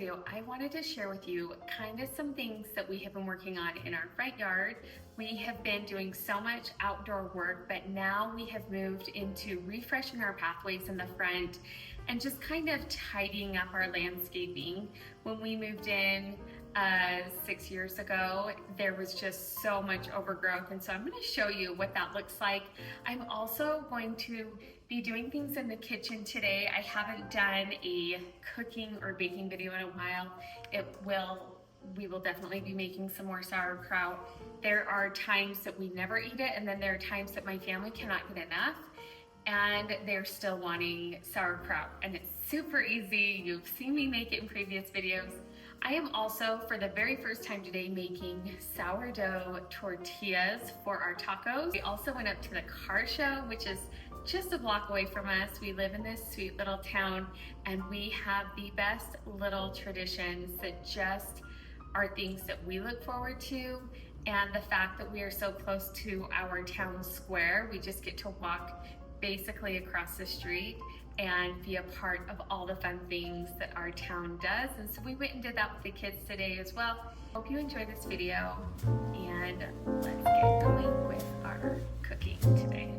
video, I wanted to share with you kind of some things that we have been working on in our front yard. We have been doing so much outdoor work, but now we have moved into refreshing our pathways in the front and just kind of tidying up our landscaping. When we moved in 6 years ago, there was just so much overgrowth, and so I'm going to show you what that looks like. I'm also going to be doing things in the kitchen today. I haven't done a cooking or baking video in a while. We will definitely be making some more sauerkraut. There are times that we never eat it, and then there are times that my family cannot get enough and they're still wanting sauerkraut, and it's super easy. You've seen me make it in previous videos. I am also, for the very first time today, making sourdough tortillas for our tacos. We also went up to the car show, which is just a block away from us. We live in this sweet little town, and we have the best little traditions that just are things that we look forward to. And the fact that we are so close to our town square, we just get to walk basically across the street and be a part of all the fun things that our town does. And so we went and did that with the kids today as well. Hope you enjoy this video, and let's get going with our cooking today.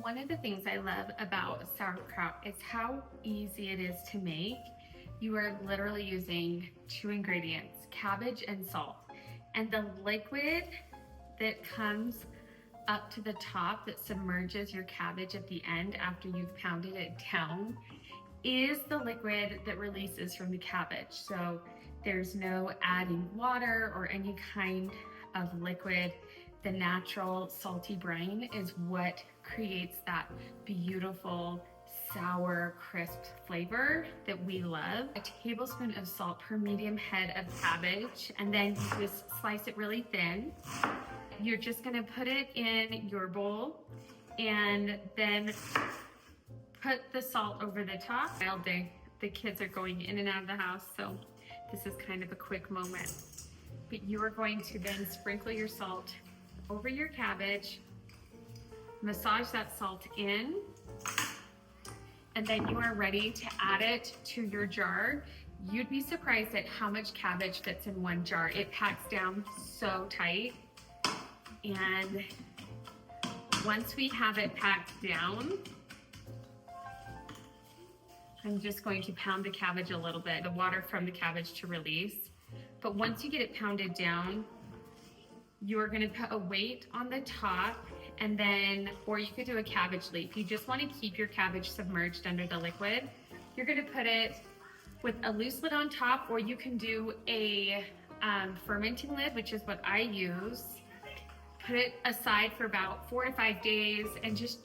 One of the things I love about sauerkraut is how easy it is to make. You are literally using two ingredients, cabbage and salt. And the liquid that comes up to the top that submerges your cabbage at the end after you've pounded it down is the liquid that releases from the cabbage. So there's no adding water or any kind of liquid. The natural salty brine is what creates that beautiful sour crisp flavor that we love. A tablespoon of salt per medium head of cabbage, and then you just slice it really thin. You're just gonna put it in your bowl and then put the salt over the top. All day the kids are going in and out of the house, so this is kind of a quick moment. But you are going to then sprinkle your salt over your cabbage, massage that salt in, and then you are ready to add it to your jar. You'd be surprised at how much cabbage fits in one jar. It packs down so tight. And once we have it packed down, I'm just going to pound the cabbage a little bit, the water from the cabbage to release. But once you get it pounded down, you're gonna put a weight on the top, and then, or you could do a cabbage leaf. You just wanna keep your cabbage submerged under the liquid. You're gonna put it with a loose lid on top, or you can do a fermenting lid, which is what I use. Put it aside for about 4 to 5 days and just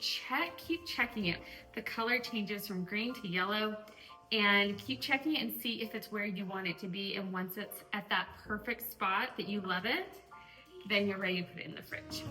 keep checking it. The color changes from green to yellow, and keep checking it and see if it's where you want it to be. And once it's at that perfect spot that you love it, then you're ready to put it in the fridge.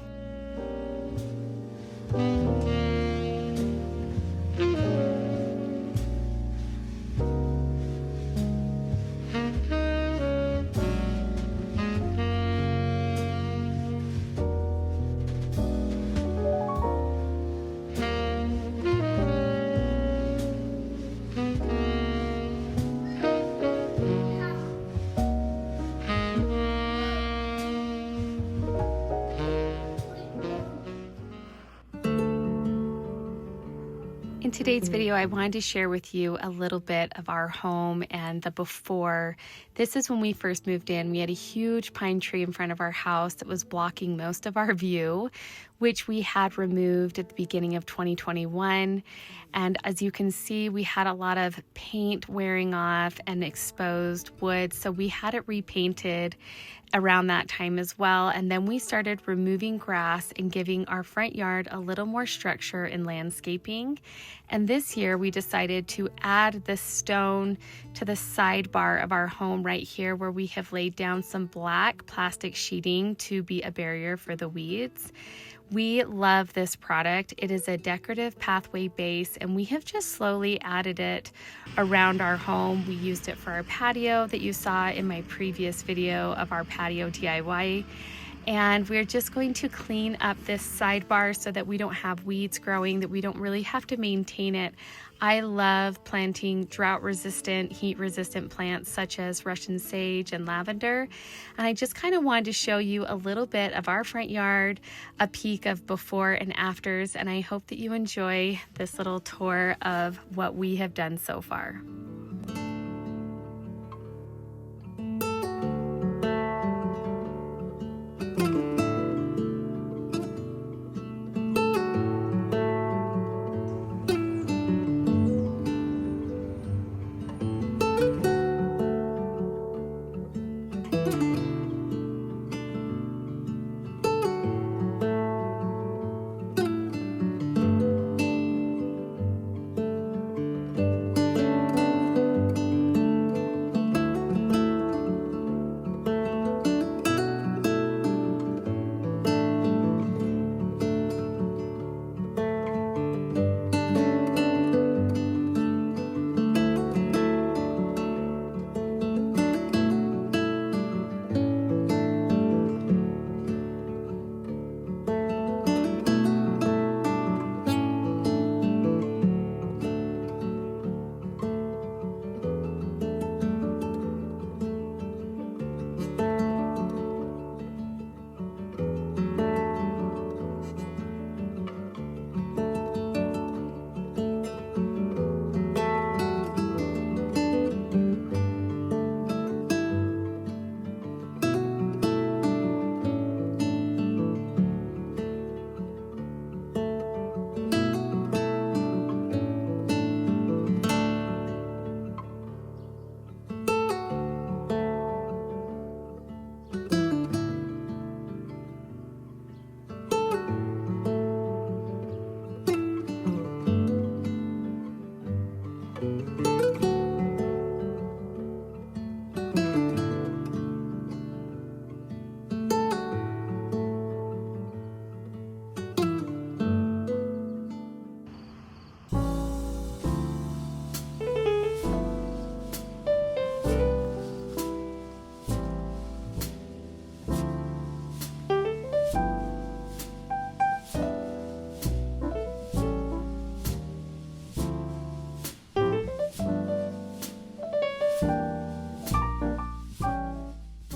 In today's video, I wanted to share with you a little bit of our home and the before. This is when we first moved in. We had a huge pine tree in front of our house that was blocking most of our view, which we had removed at the beginning of 2021. And as you can see, we had a lot of paint wearing off and exposed wood, so we had it repainted around that time as well. And then we started removing grass and giving our front yard a little more structure in landscaping. And this year we decided to add this stone to the sidebar of our home right here, where we have laid down some black plastic sheeting to be a barrier for the weeds. We love this product. It is a decorative pathway base, and we have just slowly added it around our home. We used it for our patio that you saw in my previous video of our patio DIY. And we're just going to clean up this sidebar so that we don't have weeds growing, that we don't really have to maintain it. I love planting drought-resistant, heat-resistant plants such as Russian sage and lavender. And I just kind of wanted to show you a little bit of our front yard, a peek of before and afters, and I hope that you enjoy this little tour of what we have done so far.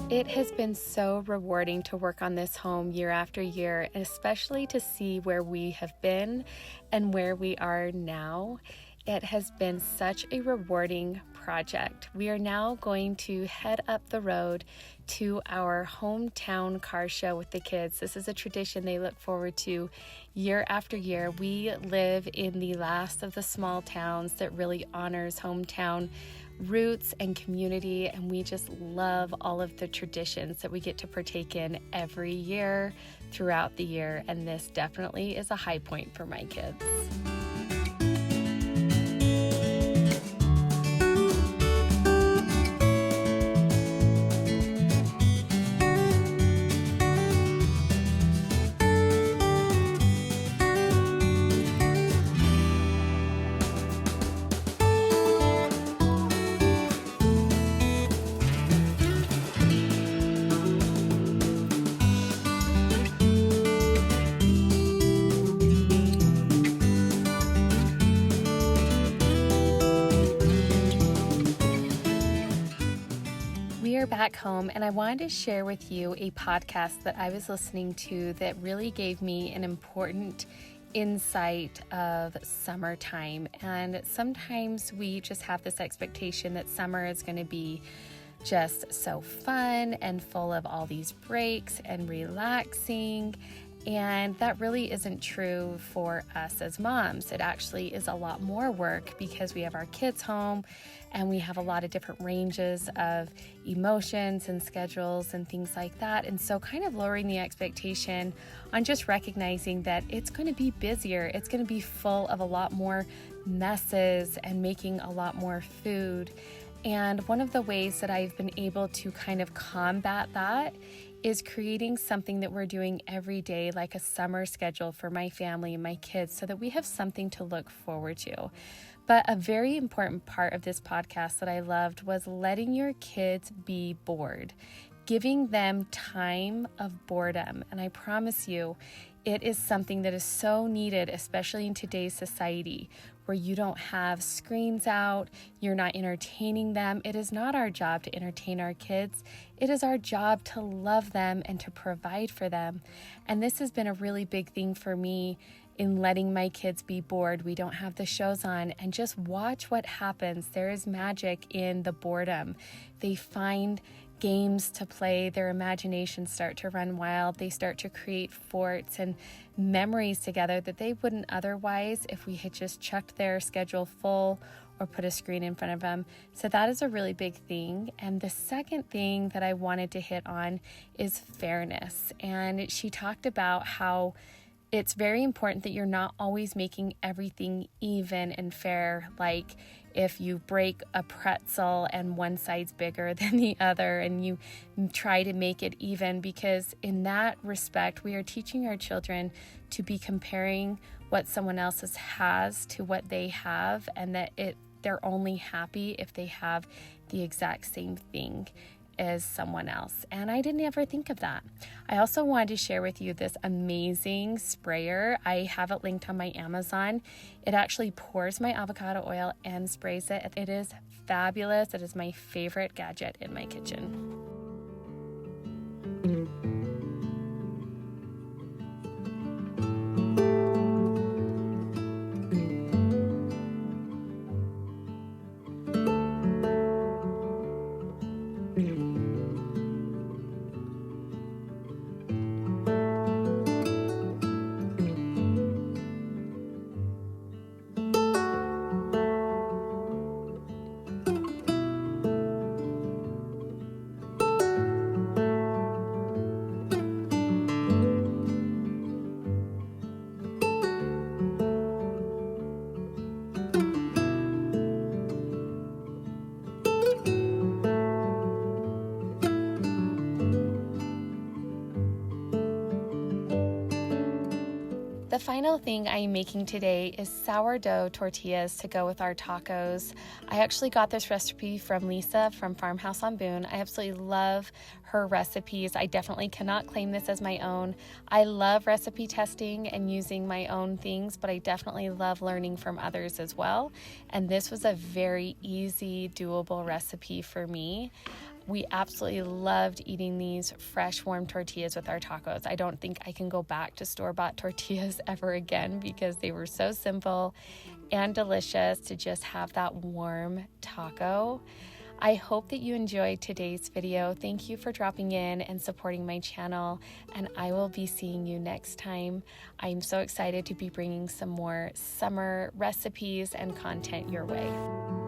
It has been so rewarding to work on this home year after year, and especially to see where we have been and where we are now. It has been such a rewarding project. We are now going to head up the road to our hometown car show with the kids. This is a tradition they look forward to year after year. We live in the last of the small towns that really honors hometown roots and community, and we just love all of the traditions that we get to partake in every year throughout the year, and this definitely is a high point for my kids. are back home, and I wanted to share with you a podcast that I was listening to that really gave me an important insight of summertime. And sometimes we just have this expectation that summer is going to be just so fun and full of all these breaks and relaxing. And that really isn't true for us as moms. It actually is a lot more work because we have our kids home and we have a lot of different ranges of emotions and schedules and things like that. And so kind of lowering the expectation on just recognizing that it's going to be busier. It's going to be full of a lot more messes and making a lot more food. And one of the ways that I've been able to kind of combat that is creating something that we're doing every day, like a summer schedule for my family and my kids, so that we have something to look forward to. But a very important part of this podcast that I loved was letting your kids be bored, giving them time of boredom. And I promise you, it is something that is so needed, especially in today's society, where you don't have screens out, you're not entertaining them. It is not our job to entertain our kids. It is our job to love them and to provide for them. And this has been a really big thing for me in letting my kids be bored. We don't have the shows on, and just watch what happens. There is magic in the boredom. They find games to play, their imaginations start to run wild, they start to create forts and memories together that they wouldn't otherwise if we had just chucked their schedule full or put a screen in front of them. So that is a really big thing. And the second thing that I wanted to hit on is fairness. And she talked about how it's very important that you're not always making everything even and fair, like if you break a pretzel and one side's bigger than the other and you try to make it even, because in that respect, we are teaching our children to be comparing what someone else has to what they have, and that they're only happy if they have the exact same thing as someone else. And I didn't ever think of that. I also wanted to share with you this amazing sprayer. I have it linked on my Amazon. It actually pours my avocado oil and sprays it. It is fabulous. It is my favorite gadget in my kitchen. The final thing I'm making today is sourdough tortillas to go with our tacos. I actually got this recipe from Lisa from Farmhouse on Boone. I absolutely love her recipes. I definitely cannot claim this as my own. I love recipe testing and using my own things, but I definitely love learning from others as well. And this was a very easy, doable recipe for me. We absolutely loved eating these fresh, warm tortillas with our tacos. I don't think I can go back to store-bought tortillas ever again because they were so simple and delicious to just have that warm taco. I hope that you enjoyed today's video. Thank you for dropping in and supporting my channel, and I will be seeing you next time. I'm so excited to be bringing some more summer recipes and content your way.